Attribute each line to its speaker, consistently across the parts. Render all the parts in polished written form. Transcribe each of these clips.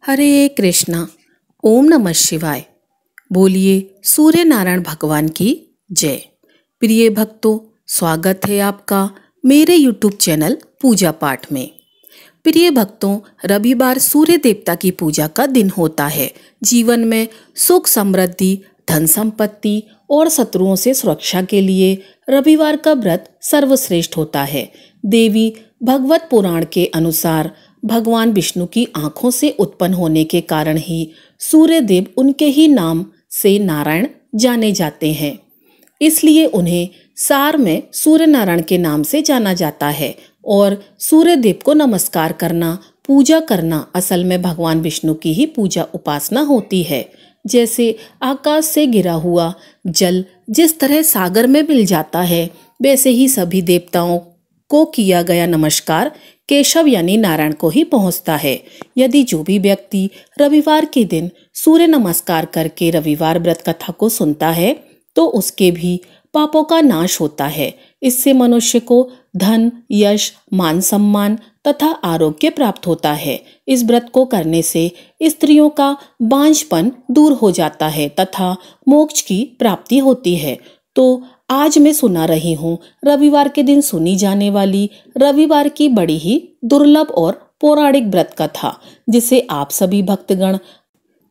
Speaker 1: हरे कृष्णा। ओम नमः शिवाय। बोलिए सूर्य नारायण भगवान की जय। प्रिय भक्तों, स्वागत है आपका मेरे YouTube चैनल पूजा पाठ में। प्रिय भक्तों, रविवार सूर्य देवता की पूजा का दिन होता है। जीवन में सुख समृद्धि, धन संपत्ति और शत्रुओं से सुरक्षा के लिए रविवार का व्रत सर्वश्रेष्ठ होता है। देवी भगवत पुराण के अनुसार भगवान विष्णु की आंखों से उत्पन्न होने के कारण ही सूर्य देव उनके ही नाम से नारायण जाने जाते हैं। इसलिए उन्हें सार में सूर्य नारायण के नाम से जाना जाता है और सूर्य देव को नमस्कार करना, पूजा करना असल में भगवान विष्णु की ही पूजा उपासना होती है। जैसे आकाश से गिरा हुआ जल जिस तरह सागर में मिल जाता है, वैसे ही सभी देवताओं को किया गया नमस्कार केशव यानी नारायण को ही पहुंचता है। यदि जो भी व्यक्ति रविवार के दिन सूर्य नमस्कार करके रविवार व्रत कथा को सुनता है तो उसके भी पापों का नाश होता है। इससे मनुष्य को धन, यश, मान सम्मान तथा आरोग्य प्राप्त होता है। इस व्रत को करने से स्त्रियों का बांझपन दूर हो जाता है तथा मोक्ष की प्राप्ति होती है। तो आज मैं सुना रही हूँ रविवार के दिन सुनी जाने वाली रविवार की बड़ी ही दुर्लभ और पौराणिक व्रत कथा, जिसे आप सभी भक्तगण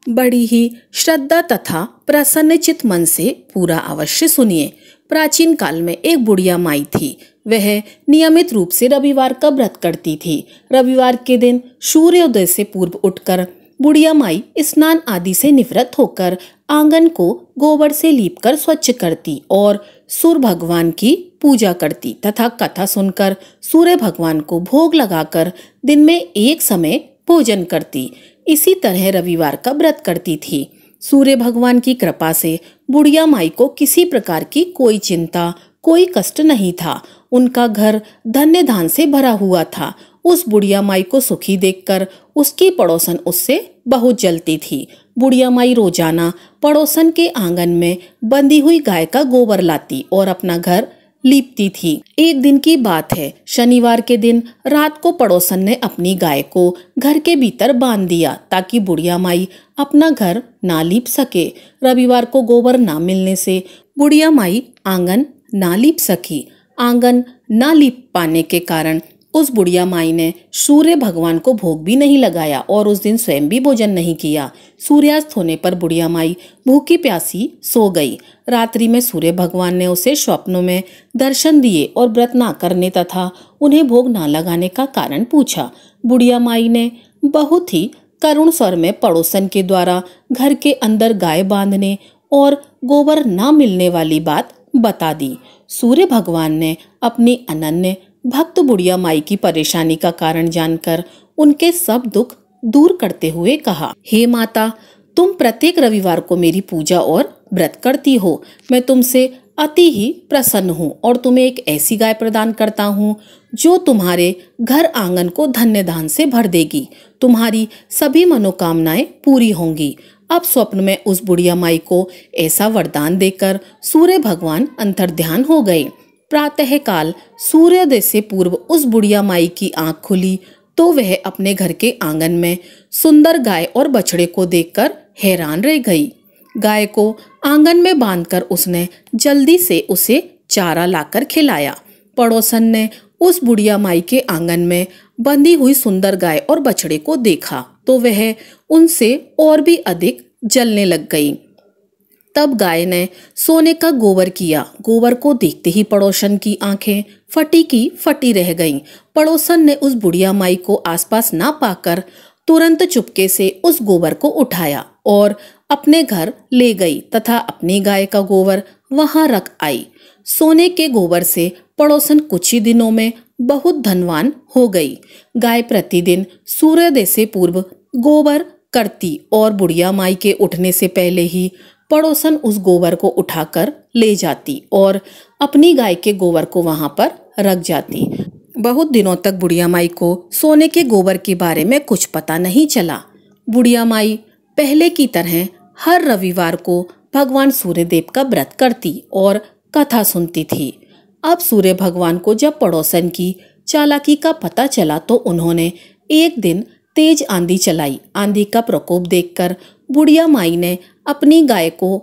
Speaker 1: बड़ी ही श्रद्धा तथा प्रसन्नचित मन से पूरा अवश्य सुनिए। प्राचीन काल में एक बुढ़िया माई थी। वह नियमित रूप से रविवार का व्रत करती थी। रविवार के दिन सूर्योदय से पूर्व उठकर बुढ़िया माई स्नान आदि से निवृत्त होकर आंगन को गोबर से लीपकर स्वच्छ करती और सूर्य भगवान की पूजा करती तथा कथा सुनकर सूर्य भगवान को भोग लगाकर दिन में एक समय भोजन करती। इसी तरह रविवार का व्रत करती थी। सूर्य भगवान की कृपा से बुढ़िया माई को किसी प्रकार की कोई चिंता, कोई कष्ट नहीं था। उनका घर धन्य धान से भरा हुआ था। उस बुढ़िया माई को सुखी देखकर उसकी पड़ोसन उससे बहुत जलती थी। बुढ़िया माई रोजाना पड़ोसन के आंगन में बंधी हुई गाय का गोबर लाती और अपना घर लीपती थी। एक दिन की बात है, शनिवार के दिन रात को पड़ोसन ने अपनी गाय को घर के भीतर बांध दिया ताकि बुढ़िया माई अपना घर ना लीप सके। रविवार को गोबर ना मिलने से बुढ़िया माई आंगन ना लीप सकी। आंगन ना लीप पाने के कारण उस बुढ़िया माई ने सूर्य भगवान को भोग भी नहीं लगाया और उस दिन स्वयं भी भोजन नहीं किया। सूर्यास्त होने पर बुढ़िया माई भूखी प्यासी सो गई। रात्रि में सूर्य भगवान ने उसे स्वप्नों में दर्शन दिए और व्रत ना करने तथा उन्हें भोग ना लगाने का कारण पूछा। बुढ़िया माई ने बहुत ही करुण स्वर में पड़ोसन के द्वारा घर के अंदर गाय बांधने और गोबर ना मिलने वाली बात बता दी। सूर्य भगवान ने अपनी अनन्य भक्त बुढ़िया माई की परेशानी का कारण जानकर उनके सब दुख दूर करते हुए कहा, हे माता, तुम प्रत्येक रविवार को मेरी पूजा और व्रत करती हो। मैं तुमसे अति ही प्रसन्न हूँ और तुम्हें एक ऐसी गाय प्रदान करता हूँ जो तुम्हारे घर आंगन को धन्य धान से भर देगी। तुम्हारी सभी मनोकामनाएं पूरी होंगी। अब स्वप्न में उस बुढ़िया माई को ऐसा वरदान देकर सूर्य भगवान अंतर्ध्यान हो गए। प्रातः काल सूर्योदय से पूर्व उस बुढ़िया माई की आंख खुली तो वह अपने घर के आंगन में सुंदर गाय और बछड़े को देखकर हैरान रह गई। गाय को आंगन में बांधकर उसने जल्दी से उसे चारा लाकर खिलाया। पड़ोसन ने उस बुढ़िया माई के आंगन में बंधी हुई सुंदर गाय और बछड़े को देखा तो वह उनसे और भी अधिक जलने लग गई। तब गाय ने सोने का गोबर किया। गोबर को देखते ही पड़ोसन की आंखें फटी की फटी रह गईं। पड़ोसन ने उस बुढ़िया माई को आसपास ना पाकर तुरंत चुपके से उस गोबर को उठाया और अपने घर ले गई तथा अपनी गाय का गोबर वहां रख आई। सोने के गोबर से पड़ोसन कुछ ही दिनों में बहुत धनवान हो गई। गाय प्रतिदिन सूर्योदय से पूर्व गोबर करती और बुढ़िया माई के उठने से पहले ही पड़ोसन उस गोबर को उठाकर ले जाती और अपनी गाय के गोबर को वहां पर रख जाती। बहुत दिनों तक बुढ़िया माई को सोने के गोबर के बारे में कुछ पता नहीं चला। बुढ़िया माई पहले की तरह हर रविवार को भगवान सूर्यदेव का व्रत करती और कथा सुनती थी। अब सूर्य भगवान को जब पड़ोसन की चालाकी का पता चला तो उन्होंने एक दिन तेज आंधी चलाई। आंधी का प्रकोप देखकर बुढ़िया माई ने अपनी गाय को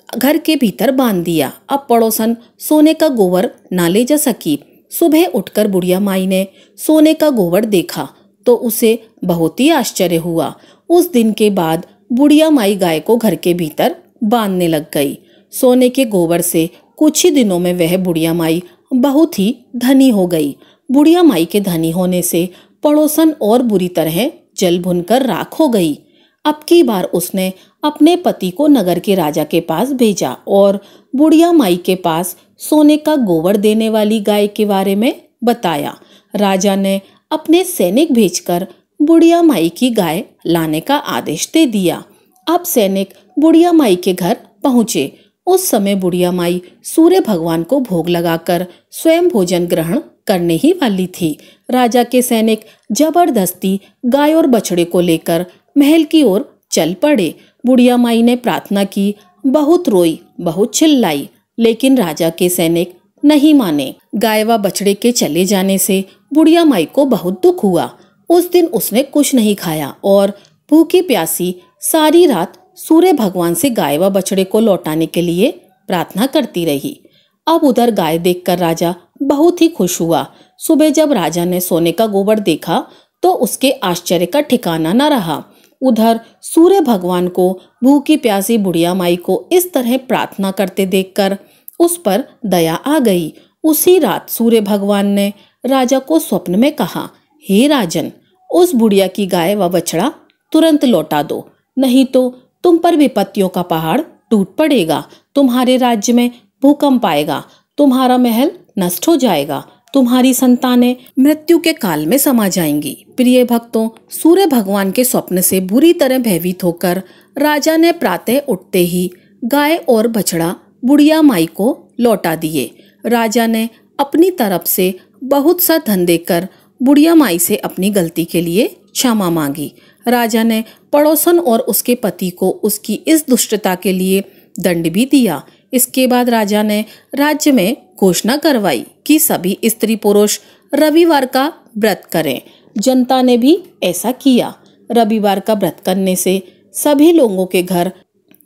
Speaker 1: घर के भीतर बांध दिया। अब पड़ोसन सोने का गोबर ना ले जा सकी। सुबह उठकर बुढ़िया माई ने सोने का गोबर देखा तो उसे बहुत ही आश्चर्य हुआ। उस दिन के बाद बुढ़िया माई गाय को घर के भीतर बांधने लग गई। सोने के गोबर से कुछ ही दिनों में वह बुढ़िया माई बहुत ही धनी हो गई। बुढ़िया माई के धनी होने से पड़ोसन और बुरी तरह जल भुनकर राख हो गई। अब की बार उसने अपने पति को नगर के राजा के पास भेजा और बुढ़िया माई के पास सोने का गोबर देने वाली गाय के बारे में बताया। राजा ने अपने सैनिक भेजकर बुढ़िया माई की गाय लाने का आदेश दे दिया। अब सैनिक बुढ़िया माई के घर पहुंचे। उस समय बुढ़िया माई सूर्य भगवान को भोग लगाकर स्वयं भोजन ग्रहण करने ही वाली थी। राजा के सैनिक जबरदस्ती गाय और बछड़े को लेकर महल की ओर चल पड़े। बुढ़िया माई ने प्रार्थना की, बहुत रोई, बहुत चिल्लाई, लेकिन राजा के सैनिक नहीं माने। गाय व बछड़े के चले जाने से बुढ़िया माई को बहुत दुख हुआ। उस दिन उसने कुछ नहीं खाया और भूखी प्यासी सारी रात सूर्य भगवान से गाय व बछड़े को लौटाने के लिए प्रार्थना करती रही। अब उधर गाय देखकर राजा बहुत ही खुश हुआ। सुबह जब राजा ने सोने का गोबर देखा तो उसके आश्चर्य का ठिकाना न रहा। उधर सूर्य भगवान को भूखी प्यासी बुढ़िया माई को इस तरह प्रार्थना करते देखकर उस पर दया आ गई। उसी रात सूर्य भगवान ने राजा को स्वप्न में कहा, हे राजन, उस बुढ़िया की गाय व बछड़ा तुरंत लौटा दो, नहीं तो तुम पर विपत्तियों का पहाड़ टूट पड़ेगा। तुम्हारे राज्य में भूकंप आएगा, तुम्हारा महल नष्ट हो जाएगा, तुम्हारी संतानें मृत्यु के काल में समा जाएंगी। प्रिय भक्तों, सूर्य भगवान के स्वप्न से बुरी तरह भयभीत होकर राजा ने प्रातः उठते ही गाय और बछड़ा बुढ़िया माई को लौटा दिए। राजा ने अपनी तरफ से बहुत सा धन देकर बुढ़िया माई से अपनी गलती के लिए क्षमा मांगी। राजा ने पड़ोसन और उसके पति को उसकी इस दुष्टता के लिए दंड भी दिया। इसके बाद राजा ने राज्य में घोषणा करवाई कि सभी स्त्री पुरुष रविवार का व्रत करें। जनता ने भी ऐसा किया। रविवार का व्रत करने से सभी लोगों के घर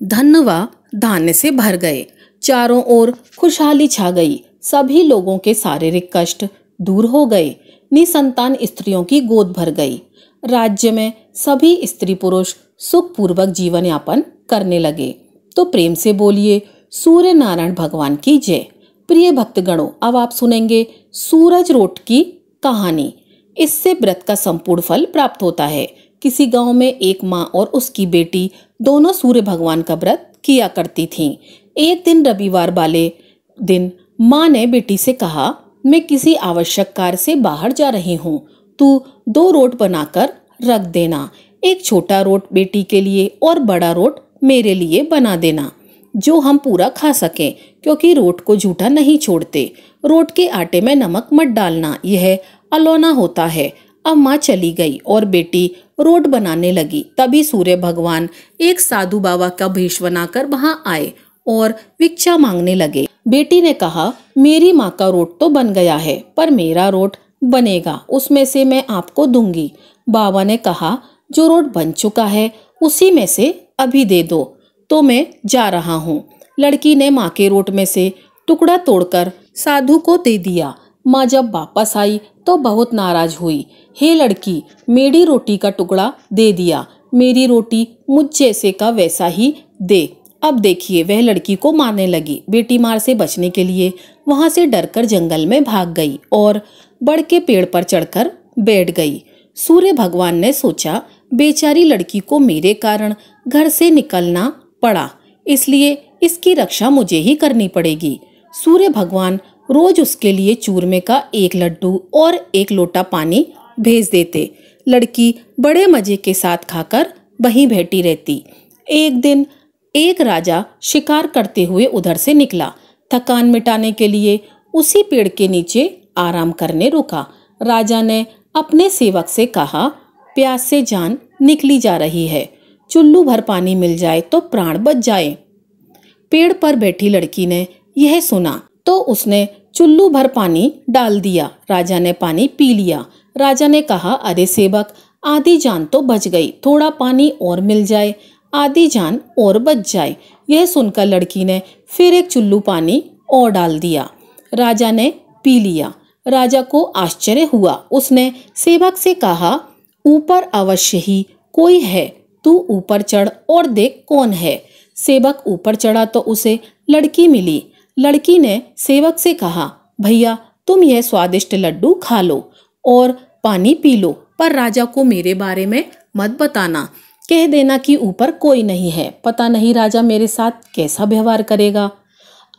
Speaker 1: धन व धान्य से भर गए। चारों ओर खुशहाली छा गई। सभी लोगों के शारीरिक कष्ट दूर हो गए। निसंतान स्त्रियों की गोद भर गई। राज्य में सभी स्त्री पुरुष सुखपूर्वक जीवन यापन करने लगे। तो प्रेम से बोलिए सूर्य नारायण भगवान की जय। प्रिय भक्तगणों, अब आप सुनेंगे सूरज रोट की कहानी। इससे व्रत का संपूर्ण फल प्राप्त होता है। किसी गांव में एक माँ और उसकी बेटी दोनों सूर्य भगवान का व्रत किया करती थीं। एक दिन रविवार वाले दिन माँ ने बेटी से कहा, मैं किसी आवश्यक कार्य से बाहर जा रही हूँ, तू 2 रोट बनाकर रख देना। एक छोटा रोट बेटी के लिए और बड़ा रोट मेरे लिए बना देना, जो हम पूरा खा सकें, क्योंकि रोट को झूठा नहीं छोड़ते। रोट के आटे में नमक मत डालना, यह अलौना होता है। अब माँ चली गई और बेटी रोट बनाने लगी। तभी सूर्य भगवान एक साधु बाबा का भेष बनाकर वहां आए और भिक्षा मांगने लगे। बेटी ने कहा, मेरी माँ का रोट तो बन गया है, पर मेरा रोट बनेगा, उसमें से मैं आपको दूंगी। बाबा ने कहा, जो रोट बन चुका है उसी में से अभी दे दो, तो मैं जा रहा हूँ। लड़की ने माँ के रोट में से टुकड़ा तोड़कर साधु को दे दिया। माँ जब वापस आई तो बहुत नाराज हुई। हे लड़की, मेरी रोटी का टुकड़ा दे दिया, मेरी रोटी मुझ जैसे का वैसा ही दे। अब देखिए, वह लड़की को मारने लगी। बेटी मार से बचने के लिए वहां से डरकर जंगल में भाग गई और बड़ के पेड़ पर चढ़कर बैठ गई। सूर्य भगवान ने सोचा, बेचारी लड़की को मेरे कारण घर से निकलना पड़ा, इसलिए इसकी रक्षा मुझे ही करनी पड़ेगी। सूर्य भगवान रोज उसके लिए चूरमे का 1 लड्डू और 1 लोटा पानी भेज देते। लड़की बड़े मजे के साथ खाकर वहीं बैठी रहती। एक दिन एक राजा शिकार करते हुए उधर से निकला। थकान मिटाने के लिए उसी पेड़ के नीचे आराम करने रुका। राजा ने अपने सेवक से कहा, प्यास से जान निकली जा रही है, चुल्लू भर पानी मिल जाए तो प्राण बच जाए। पेड़ पर बैठी लड़की ने यह सुना तो उसने चुल्लू भर पानी डाल दिया। राजा ने पानी पी लिया। राजा ने कहा, अरे सेवक, आधी जान तो बच गई, थोड़ा पानी और मिल जाए, आधी जान और बच जाए। यह सुनकर लड़की ने फिर एक चुल्लू पानी और डाल दिया। राजा ने पी लिया। राजा को आश्चर्य हुआ। उसने सेवक से कहा, ऊपर अवश्य ही कोई है, तू ऊपर चढ़ और देख कौन है। सेवक ऊपर चढ़ा तो उसे लड़की मिली। लड़की ने सेवक से कहा, भैया तुम यह स्वादिष्ट लड्डू खा लो और पानी पी लो, पर राजा को मेरे बारे में मत बताना। कह देना कि ऊपर कोई नहीं है, पता नहीं राजा मेरे साथ कैसा व्यवहार करेगा।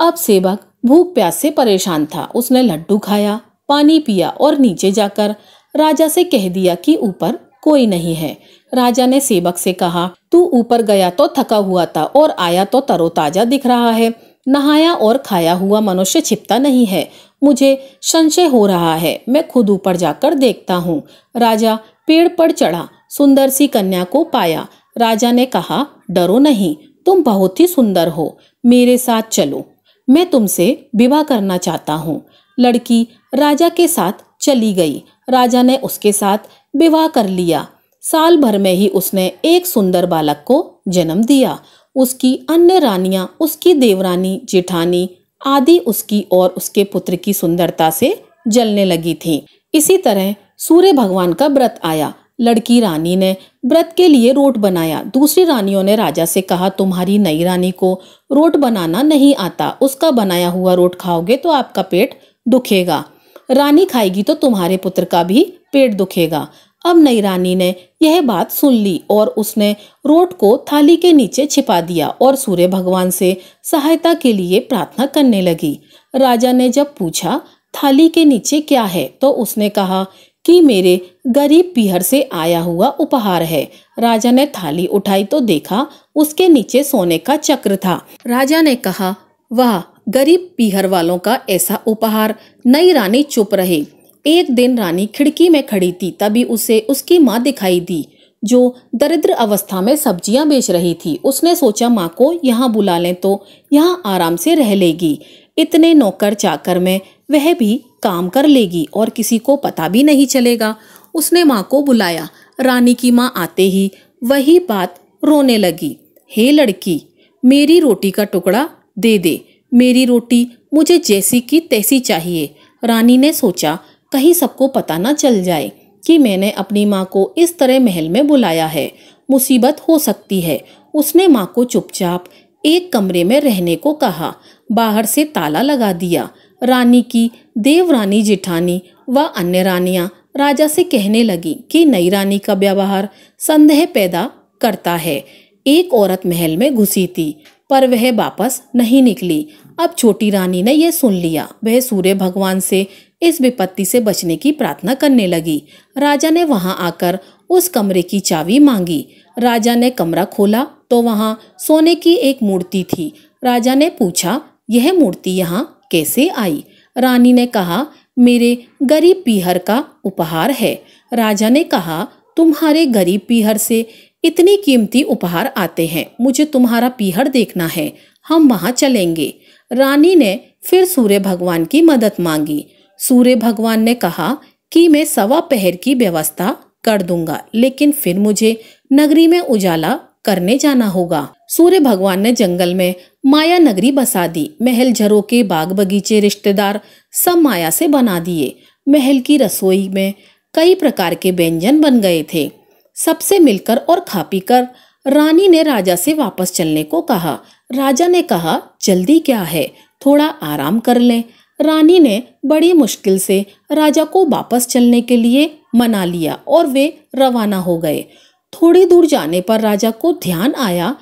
Speaker 1: अब सेवक भूख प्यास से परेशान था। उसने लड्डू खाया, पानी पिया और नीचे जाकर राजा से कह दिया कि ऊपर कोई नहीं है। राजा ने सेवक से कहा, तू ऊपर गया तो थका हुआ था और आया तो तरोताजा दिख रहा है। नहाया और खाया हुआ मनुष्य छिपता नहीं है। मुझे संशय हो रहा है, मैं खुद ऊपर जाकर देखता हूँ। राजा पेड़ पर चढ़ा, सुंदर सी कन्या को पाया। राजा ने कहा, डरो नहीं, तुम बहुत ही सुंदर हो, मेरे साथ चलो, मैं तुमसे विवाह करना चाहता हूँ। लड़की राजा के साथ चली गई। राजा ने उसके साथ विवाह कर लिया। साल भर में ही उसने एक सुंदर बालक को जन्म दिया। उसकी अन्य रानियां, उसकी देवरानी, जेठानी आदि उसकी और उसके पुत्र की सुंदरता से जलने लगी थीं। इसी तरह सूर्य भगवान का व्रत आया। लड़की रानी ने व्रत के लिए रोट बनाया। दूसरी रानियों ने राजा से कहा, तुम्हारी नई रानी को रोट बनाना नहीं आता, उसका बनाया हुआ रोट खाओगे तो आपका पेट दुखेगा, रानी खाएगी तो तुम्हारे पुत्र का भी पेट दुखेगा। अब नई रानी ने यह बात सुन ली और उसने रोट को थाली के नीचे छिपा दिया और सूर्य भगवान से सहायता के लिए प्रार्थना करने लगी। राजा ने जब पूछा, थाली के नीचे क्या है, तो उसने कहा कि मेरे गरीब पीहर से आया हुआ उपहार है। राजा ने थाली उठाई तो देखा उसके नीचे सोने का चक्र था। राजा ने कहा, वाह, गरीब पीहर वालों का ऐसा उपहार। नई रानी चुप रही। एक दिन रानी खिड़की में खड़ी थी, तभी उसे उसकी माँ दिखाई दी, जो दरिद्र अवस्था में सब्जियां बेच रही थी। उसने सोचा, माँ को यहाँ बुला लें तो यहाँ आराम से रह लेगी। इतने नौकर चाकर में वह भी काम कर लेगी और किसी को पता भी नहीं चलेगा। उसने माँ को बुलाया। रानी की माँ आते ही वही बात रोने लगी। हे लड़की, मेरी रोटी का टुकड़ा दे दे, मेरी रोटी मुझे जैसी की तैसी चाहिए। रानी ने सोचा, कहीं सबको पता न चल जाए कि मैंने अपनी माँ को इस तरह महल में बुलाया है, मुसीबत हो सकती है। उसने माँ को चुपचाप एक कमरे में रहने को कहा, बाहर से ताला लगा दिया। रानी की देवरानी, जेठानी व अन्य रानियां राजा से कहने लगी कि नई रानी का व्यवहार संदेह पैदा करता है। एक औरत महल में घुसी थी, पर वह वापस नहीं निकली। अब छोटी रानी ने यह सुन लिया। वह सूर्य भगवान से इस विपत्ति से बचने की प्रार्थना करने लगी। राजा ने वहां आकर उस कमरे की चाबी मांगी। राजा ने कमरा खोला तो वहां सोने की एक मूर्ति थी। राजा ने पूछा, यह मूर्ति यहाँ कैसे आई? रानी ने कहा, मेरे गरीब पीहर का उपहार है। राजा ने कहा, तुम्हारे गरीब पीहर से इतनी कीमती उपहार आते हैं, मुझे तुम्हारा पीहर देखना है, हम वहां चलेंगे। रानी ने फिर सूर्य भगवान की मदद मांगी। सूर्य भगवान ने कहा कि मैं 1.25 पहर की व्यवस्था कर दूंगा, लेकिन फिर मुझे नगरी में उजाला करने जाना होगा। सूर्य भगवान ने जंगल में माया नगरी बसा दी। महल, झरोके, बाग बगीचे, रिश्तेदार सब माया से बना दिए। महल की रसोई में कई प्रकार के व्यंजन बन गए थे। सबसे मिलकर और खा पी कर रानी ने राजा से वापस चलने को कहा। राजा ने कहा, जल्दी क्या है, थोड़ा आराम कर लें। रानी ने बड़ी मुश्किल से राजा को वापस चलने के लिए मना लिया और वे रवाना हो गए। थोड़ी दूर जाने पर राजा को ध्यान आया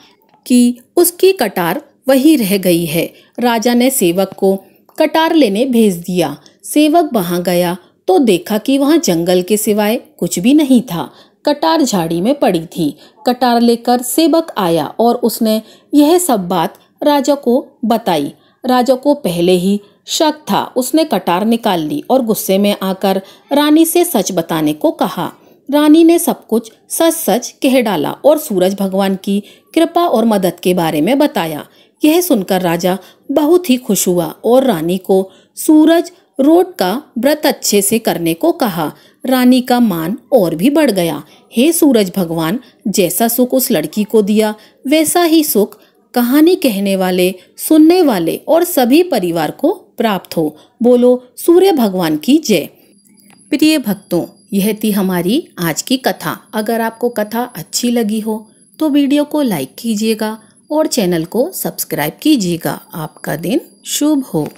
Speaker 1: कि उसकी कटार वहीं रह गई है। राजा ने सेवक को कटार लेने भेज दिया। सेवक वहां गया तो देखा कि वहां जंगल के सिवाय कुछ भी नहीं था। कटार झाड़ी में पड़ी थी। कटार लेकर सेवक आया और उसने यह सब बात राजा को बताई। राजा को पहले ही शक था। उसने कटार निकाल ली और गुस्से में आकर रानी से सच बताने को कहा। रानी ने सब कुछ सच सच कह डाला और सूरज भगवान की कृपा और मदद के बारे में बताया। यह सुनकर राजा बहुत ही खुश हुआ और रानी को सूरज रोट का व्रत अच्छे से करने को कहा। रानी का मान और भी बढ़ गया। हे सूरज भगवान, जैसा सुख उस लड़की को दिया वैसा ही सुख कहानी कहने वाले, सुनने वाले और सभी परिवार को प्राप्त हो। बोलो सूर्य भगवान की जय। प्रिय भक्तों, यह थी हमारी आज की कथा। अगर आपको कथा अच्छी लगी हो तो वीडियो को लाइक कीजिएगा और चैनल को सब्सक्राइब कीजिएगा। आपका दिन शुभ हो।